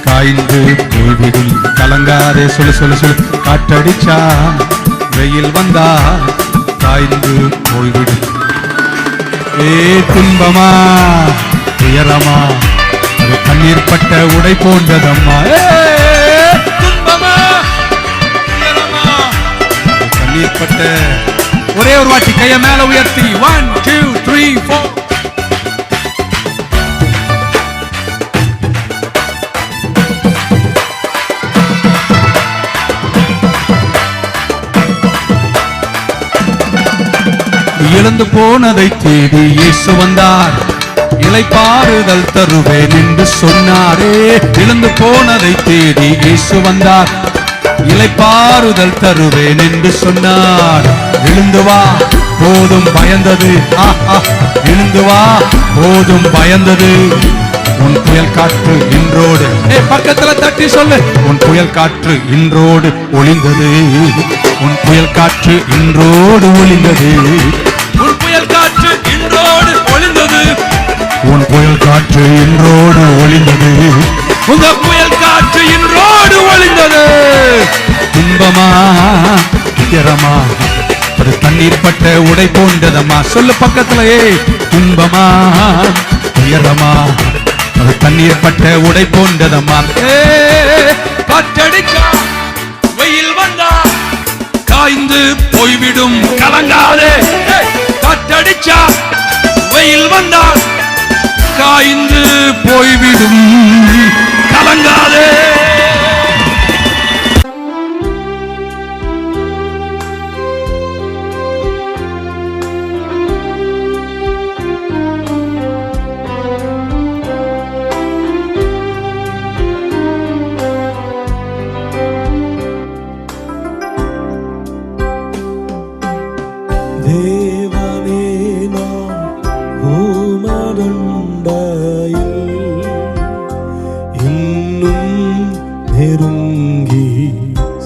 காய்ந்து போய்விடும் கலங்காதே. சொல்லு சொல்லு சொல்லு. காற்றடிச்சா வெயில் வந்தா காய்ந்து போய்விடும். துன்பமா துயரமா அது கண்ணீர் பட்ட உடை போன்றதம்மா. துன்பமா துயரமா அது கண்ணீர் பட்ட. ஒரே ஒரு வாட்டி கைய மேல உயர்த்தி 1 2 3 4. இழந்து போனதை தேடி இயேசு வந்தார். இளைப்பாறுதல் தருவேன் என்று சொன்னாரே. இழந்து போனதை தேடி இயேசு வந்தார். இளைப்பாறுதல் தருவேன் என்று சொன்னார். எழுந்து வா போதும் பயந்தது. எழுந்து வா போதும் பயந்தது. உன் புயல் காற்று இன்றோடு. பக்கத்துல தட்டி சொல்லு. உன் புயல் காற்று இன்றோடு ஒளிந்தது. உன் புயல் காற்று இன்றோடு ஒளிந்தது. உன் புயல் காற்று இன்றோடு ஒளிந்தது. உன் புயல் காற்று இன்றோடு ஒளிந்தது. உங்க புயல் காற்று இன்றோடு ஒளிந்தது. துன்பமா துயரமா ஒரு தண்ணீர் பட்ட உடை போன்றதம்மா. சொல்லு பக்கத்திலேயே. துன்பமா துயரமா ஒரு தண்ணீர் பட்ட உடை போன்றதம்மா. காற்றடிச்சா வெயில் வந்தா காய்ந்து போய்விடும் கலங்காதே. காற்றடிச்சா வெயில் வந்தால் காய்ந்து போய்விடும் கலங்காதே. தேவனே நான் உமதண்டையில் இன்னும் நெருங்கி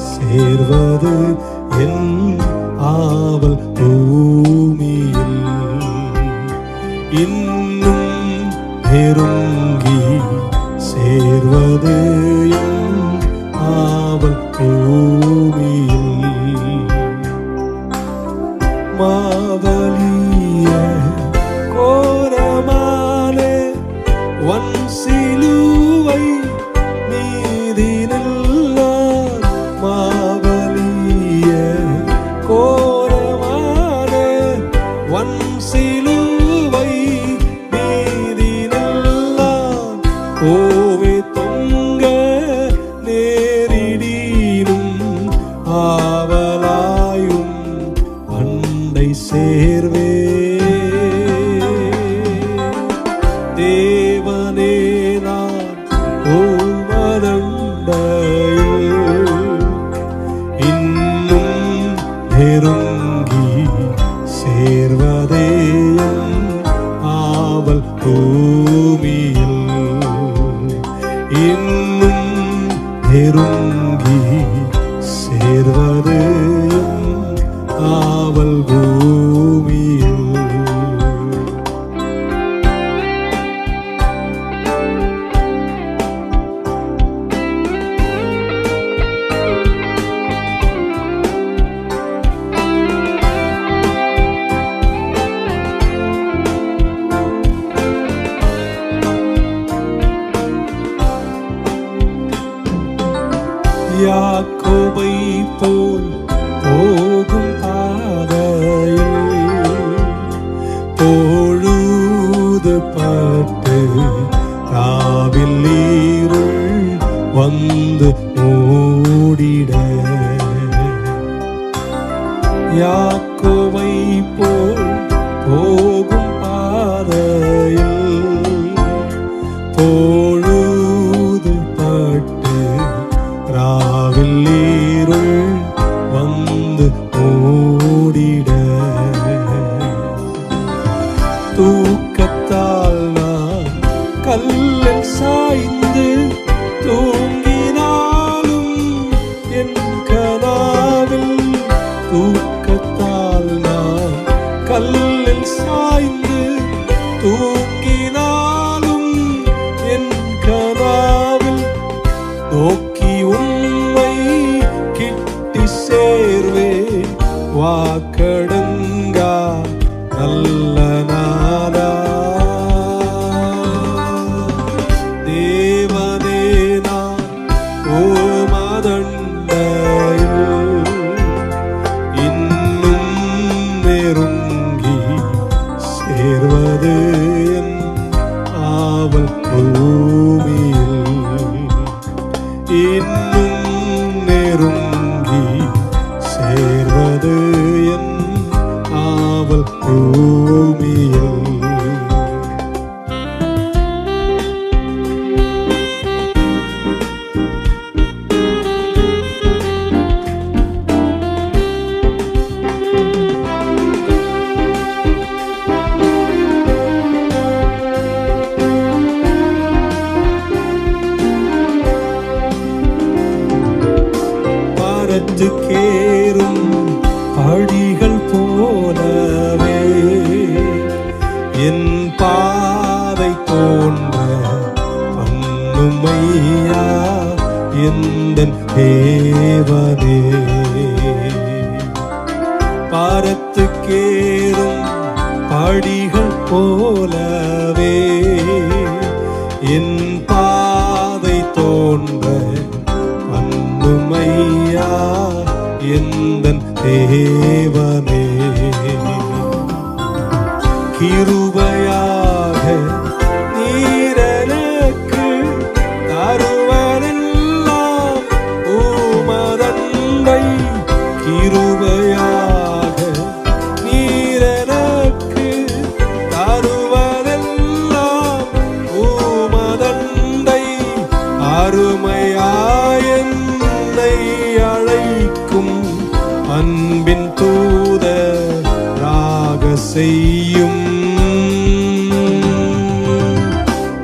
சேர்வது என் ஆவல் பூமியில். இன்னும் நெருங்கி சேர்வது என் ஆவல் பூமியில். மாவலிய கோரமானே வன் சிலுவை மீதினில்லார். மாவலிய கோரமானே வன் சிலுவை மீதினில்லார். கோவே தொங்க நேரிடினும் ஆவலாயும் அண்டை சேர்வே. தேவனே நான் உமதண்டையில் இன்னும் நெருங்கி சேர்வதே என் ஆவல் பூமியில். இன்னும் நெருங்கி சேர்வது ஆவல் பூமியில். யாக்கோபை போல் போகும் பாதையில் பொழுது பட்டு ராவில் நீருள் வந்து மூடிட. யாக்கோபை போல் போகும் பாதையில் பொழுது பட்டு ராவில் நீருள் வந்து மூடிட. தூக்கத்தால் நான் கல்லில் சாய்ந்து தூங்கினாலும் என் கனாவில். தூக்கத்தால் நான் கல்லில் சாய்ந்து தூங்கினாலும் சேர்வது என் ஆவல் பூமியில் இன்னும் நெருங்கி சேர்வது என் ஆவல் பூமியில் கேரும் படிகள் போலவே என் பாதை தோன்ற பண்ணுமையா எந்தன் தேவனே பாரத்துக்கேறும் படிகள் போலவே என் பாதை தோன்ற பண்ணுமையா எந்தன் தேவனே கிருபையாக நீரனுக்கு தருவதெல்லாம் உமதன்பை கிருபையாக நீரனுக்கு தருவதெல்லாம் உமதன்பை அருமையாயன்னை அழைக்கும் அன்பின் தூதராக செய்யும்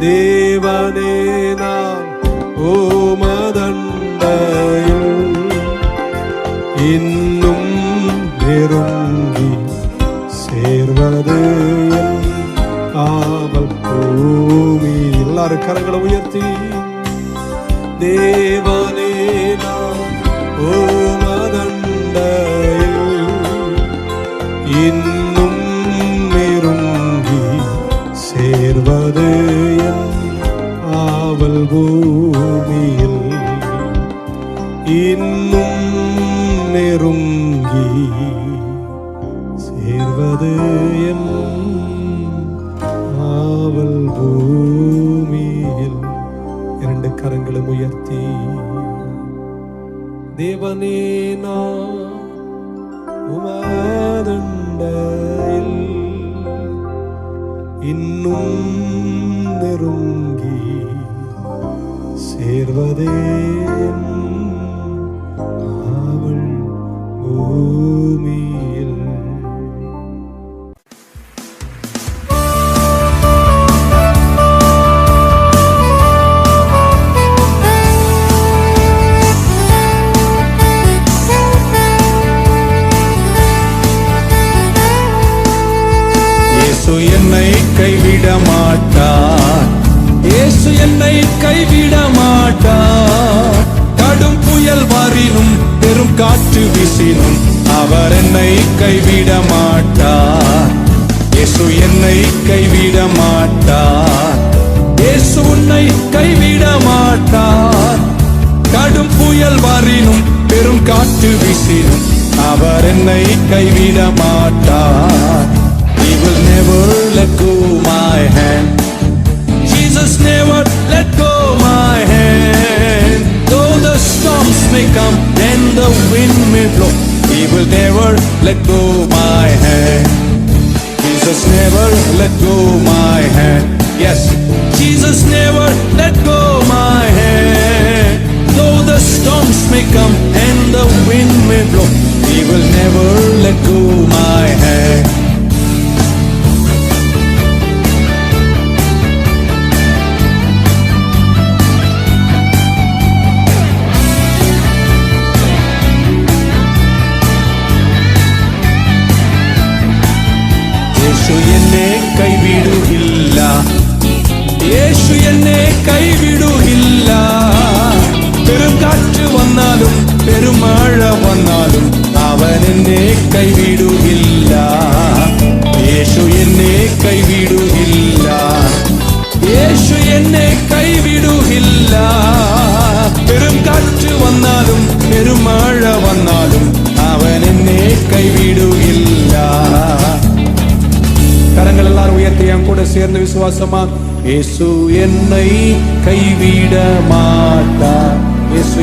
தேவனே நான் உமதண்டையில் இன்னும் நெருங்கி சேர்வது என் ஆவல் பூமி. எல்லாரும் கரங்களை உயர்த்தி தேவனே நான் உமதண்டையில் இன்னும் நெருங்கி சேர்வது என் ஆவல் பூமியில் இன்னும் நெருங்கி சேர்வது என் ஆவல் பூமியில். இரண்டு கரங்களும் உயர்த்தி தேவனே நான் உமதண்டையில் இன்னும் நெருங்கி சேர்வதே ஆவல் பூமியில். என்னை கைவிட மாட்டார், இயேசு என்னை கைவிட மாட்டார். கடும் புயல் வாரினும் பெரும் காற்று வீசினும் அவர் என்னை கைவிட மாட்டார். இயேசு என்னை கைவிட மாட்டார், இயேசு உன்னை கைவிட மாட்டார். கடும் புயல் வாரினும் பெரும் காற்று வீசினும் அவர் என்னை கைவிட மாட்டார். He will never let go my hand. Jesus never let go my hand. Though the storms may come and the wind may blow, He will never let go my hand. Jesus never let go my hand. Yes, Jesus never let go my hand. Though the storms may come and the wind may blow, He will never let go my hand. ಯೇಸು ಎನ್ನೇ ಕೈಬಿಡುವುದಿಲ್ಲ, ಯೇಸು ಎನ್ನೇ ಕೈಬಿಡುವುದಿಲ್ಲ. பெருங்காற்று வந்தாலும் பெருமழை வந்தாலும் அவன் என்னை கைவிடுகின்றார். எல்லாரும் உயர்த்தி என் கூட சேர்ந்து விசுவாசமா, இயேசு என்னை கைவிட மாட்டார். இயேசு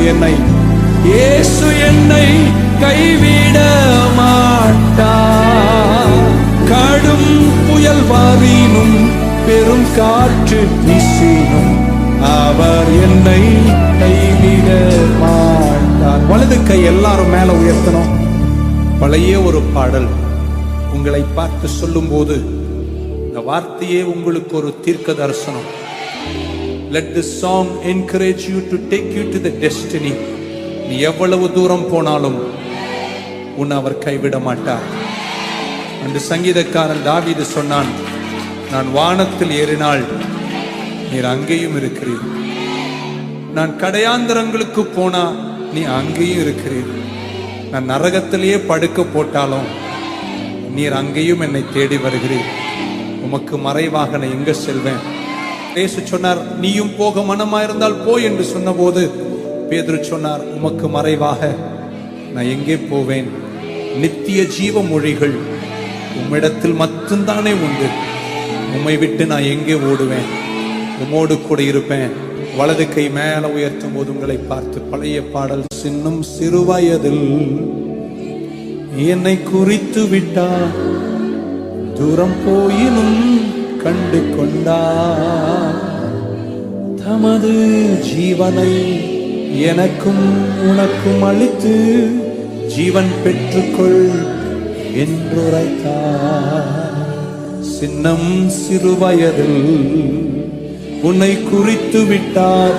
என்னை கைவிட மாட்டார். கடும் புயல் வாரினும் பெரும் காற்று வீசினும் அவர் என்னை கைவிட மாட்டார். வலது கை எல்லாரும் மேல உயர்த்தணும். பழைய ஒரு பாடல் உங்களை பார்த்து சொல்லும் போது இந்த வார்த்தையே உங்களுக்கு ஒரு தீர்க்க தரிசனம். Let this song encourage you to take you to the destiny. நீ எவ்வளவு தூரம் போனாலும் உன்னை அவர் கைவிட மாட்டார். அந்த சங்கீதக்காரன் தாவீது சொன்னான், நான் வானத்தில் ஏறினால் நீர் அங்கேயும் இருக்கிறீர், நான் கடையாந்தரங்களுக்கு போனா நீ அங்கேயும் இருக்கிறீர், நான் நரகத்திலேயே படுக்க போட்டாலும் நீர் அங்கேயும் என்னை தேடி வருகிறீர், உமக்கு மறைவாக நான் எங்க செல்வேன். இயேசு சொன்னார், நீயும் போக மனமாயிருந்தால் போ என்று சொன்னபோது பேதுரு சொன்னார், உமக்கு மறைவாக நான் எங்கே போவேன், நித்திய ஜீவ மொழிகள் உம்மிடத்தில் மட்டும்தானே உண்டு, உம்மை விட்டு நான் எங்கே ஓடுவேன், உம்மோடு கூட இருப்பேன். வலது கை மேல உயர்த்தும் போது உங்களை பார்த்து பழைய பாடல், சின்னும் சிறுவயதில் என்னை குறித்து விட்டார், தூரம் போயினும் கண்டு கொண்டார், தமது ஜீவனை எனக்கும் உனக்கும் அளித்து ஜீவன் பெற்றுக்கொள் என்றுரைத்தார். சின்னம் சிறுவயதில் உன்னை குறித்து விட்டார்,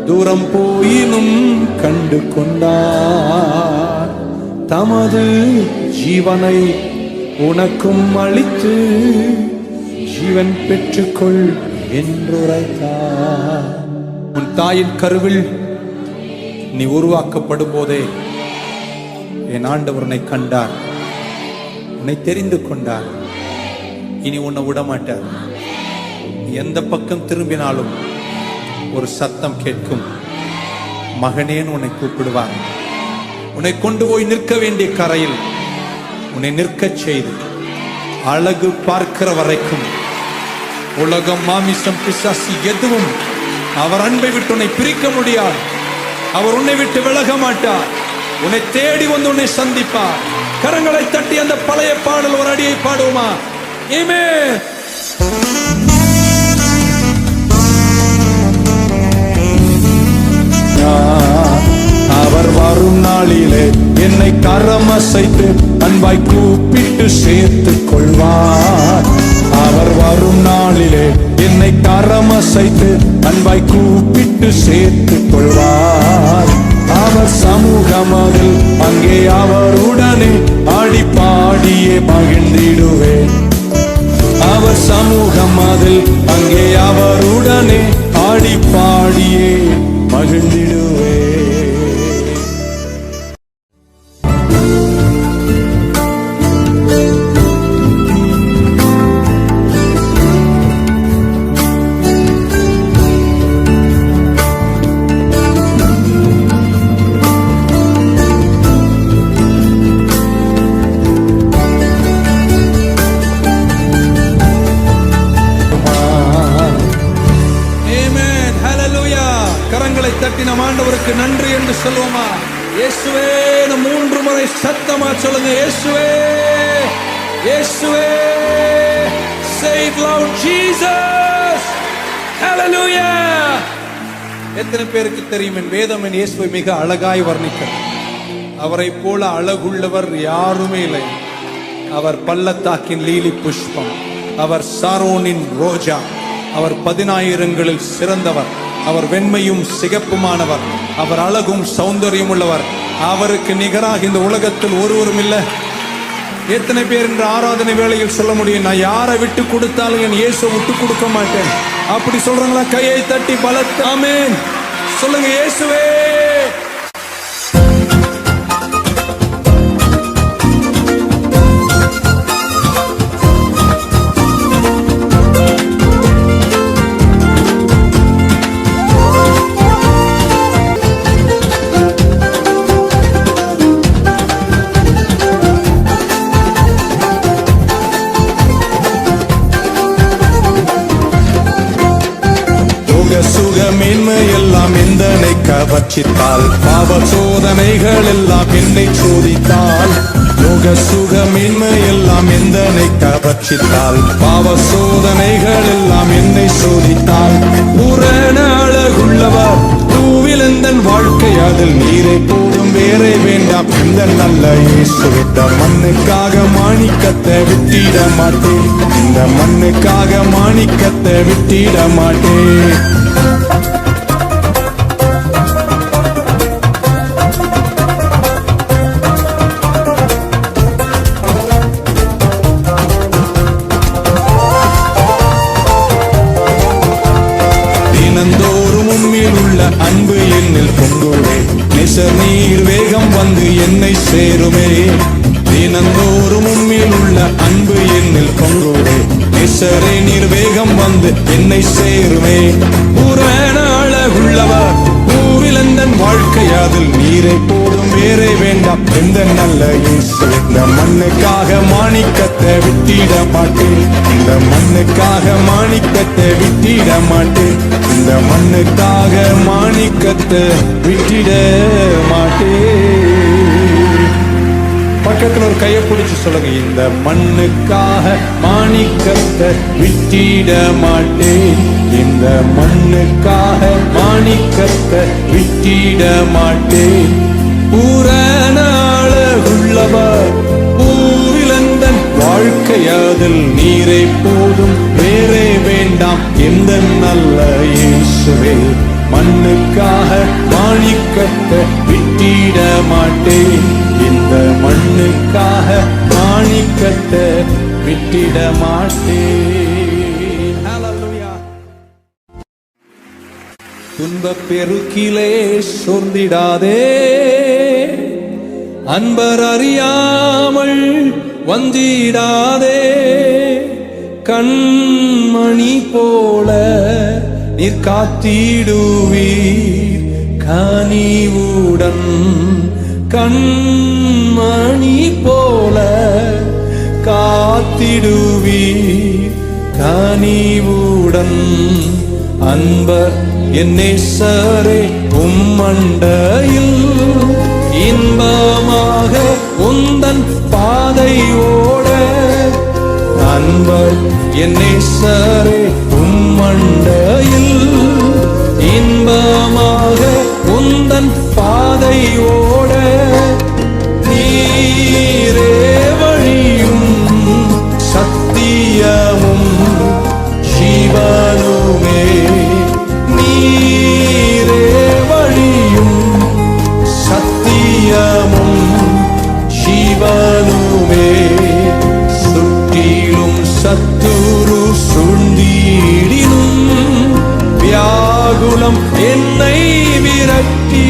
தூரம் போயினும் கண்டு கொண்டார், தமது ஜீவனை உனக்கும் அளித்து ஜீவன் பெற்றுக்கொள் என்றுரைத்தார். உன் தாயின் கருவில் நீ உருவாக்கப்படும் போதே என் ஆண்டவர் உன்னை கண்டார், உன்னை தெரிந்து கொண்டார். இனி உன்னை விடமாட்டார். எந்த பக்கம் திரும்பினாலும் ஒரு சத்தம் கேட்கும், மகனேன்னு உன்னை கூப்பிடுவார். உன்னை கொண்டு போய் நிற்க வேண்டிய கரையில் உன்னை நிற்கச் செய்து அழகு பார்க்கிற வரைக்கும் உலகம், மாமிசம், பிசாசு எதுவும் அவர் அன்பை விட்டு உன்னை பிரிக்க முடியாது. அவர் உன்னை விட்டு விலக மாட்டார். உன்னை தேடி வந்து உன்னை சந்திப்பார். கரங்களை தட்டி அந்த பழைய பாடல் ஒரு அடியை பாடுவோமா? ஆமென். அவர் வரும் நாளிலே என்னை கரம் அசைத்து அன்பாய் கூப்பிட்டு சேர்த்துக் கொள்வார். அவர் வரும் நாளிலே என்னை கரம் அசைத்து அன்பாய் கூப்பிட்டு சேர்த்துக் கொள்வார். அவர் சமூகமதில் அங்கே அவருடனே ஆடி பாடியே மகிழ்ந்திடுவேன். அவர் சமூகம் அதில் அங்கே அவருடனே ஆடி பாடியே மகிழ்ந்திடுவே. கரங்களை தட்டி நம் ஆண்டவருக்கு நன்றி என்று சொல்லுவோமா? இயேசுவே, 3 முறை சத்தமா சொல்லுங்க. இயேசுவே, இயேசுவே. Say it loud, Jesus. Hallelujah. எத்தனை பேருக்கு தெரியும் என் வேதம் என் இயேசுவை மிக அழகாய் வர்ணிக்கிறது. அவரை போல அழகுள்ளவர் யாருமே இல்லை. அவர் பள்ளத்தாக்கின் லீலி புஷ்பம், அவர் சாரோனின் ரோஜா, அவர் 10,000ங்களில் சிறந்தவர், அவர் வெண்மையும் சிகப்புமானவர், அவர் அழகும் சௌந்தரியம் உள்ளவர். அவருக்கு நிகராக இந்த உலகத்தில் ஒருவரும் இல்லை. எத்தனை பேர் இந்த ஆராதனை வேளையில் சொல்ல முடியும், நான் யாரை விட்டு கொடுத்தாலும் என் இயேசுவை விட்டு கொடுக்க மாட்டேன்? அப்படி சொல்றாங்களா? கையை தட்டி பலத்த ஆமென் சொல்லுங்க. இயேசுவே. சுக மேன்மை எல்லாம் எந்தனை கவர்ச்சித்தால், பாவ சோதனைகள் எல்லாம் என்னை சோதித்தால், யோக சுக மேன்மை எல்லாம் எந்தனை கவர்ச்சித்தால், பாவ சோதனைகள் எல்லாம் என்னை சோதித்தால், பூரண அழகுள்ளவர் பூவிலந்தன் வாழ்க்கை அதில் நீரை போதும் வேறே வேண்டாம். இந்த நல்ல இயேசு இந்த மண்ணுக்காக மாணிக்கத்தை விட்டிட மாட்டேன், இந்த மண்ணுக்காக மாணிக்கத்தை விட்டிட மாட்டேன். தினந்தோறும் உண்மையில் உள்ள அன்பு என்னில் பொங்குவே, நேசர் நீர் வேகம் வந்து என்னை சேருமே. தினந்தோறும் உண்மையில் உள்ள அன்பு என்னில் பொங்குவே, நேசரே நீர் வேகம் வந்து என்னை சேருமே. பூரண அழகுள்ளவர் பூவிலந்தன் வாழ்க்கை அதில் நீரை போதும் வேறே வேண்டாம். எந்த நல்ல இயேசு இந்த மண்ணுக்காக மாணிக்கத்தை விட்டிட மாட்டேன், இந்த மண்ணுக்காக மாணிக்கத்தை விட்டிட மாட்டேன், இந்த மண்ணுக்காக மாணிக்கத்தை விட்டிட மாட்டேன். பக்கத்துல ஒரு கையை பிடிச்சு சொல்லுங்க, இந்த மண்ணுக்காக மாணிக்கத்தை விட்டிட மாட்டேன், இந்த மண்ணுக்காக மாணிக்கத்தை விட்டிட மாட்டேன். பூரண அழகுள்ளவர் பூவிலந்தன் வாழ்க்கை அதில் நீரை போதும் வேறே வேண்டாம். எந்த நல்ல இயேசுவே மண்ணுக்காக மாணிக்கத்தை விட்டிட மாட்டேன், இந்த மண்ணுக்காக மாணிக்கத்தை விட்டிட மாட்டேன். ஹல்லேலூயா. துன்பப் பெருக்கிலே சோர்ந்திடாதே, அன்பர் அறியாமல் வந்திடாதே. கண்மணி போல நீர் காத்திடுவீர் கனிவுடன், கண்மணி போல காத்திடுவீர் கனிவுடன். அன்பர் என் நேசரே உம்மண்டையில் இன்பமாக உந்தன் பாதை ஓட, அன்பர் என் நேசரே உம்மண்டையில் இன்பமாக உந்தன் பாதை ஓட. நீரே வழியும் சத்தியமும் ஜீவனுமே, நீரே வழியும் சத்தியமும் ஜீவனுமே. சுற்றிலும் சத்துரு சூழ்ந்திடினும் வியாகுலம் என்னை விரட்டி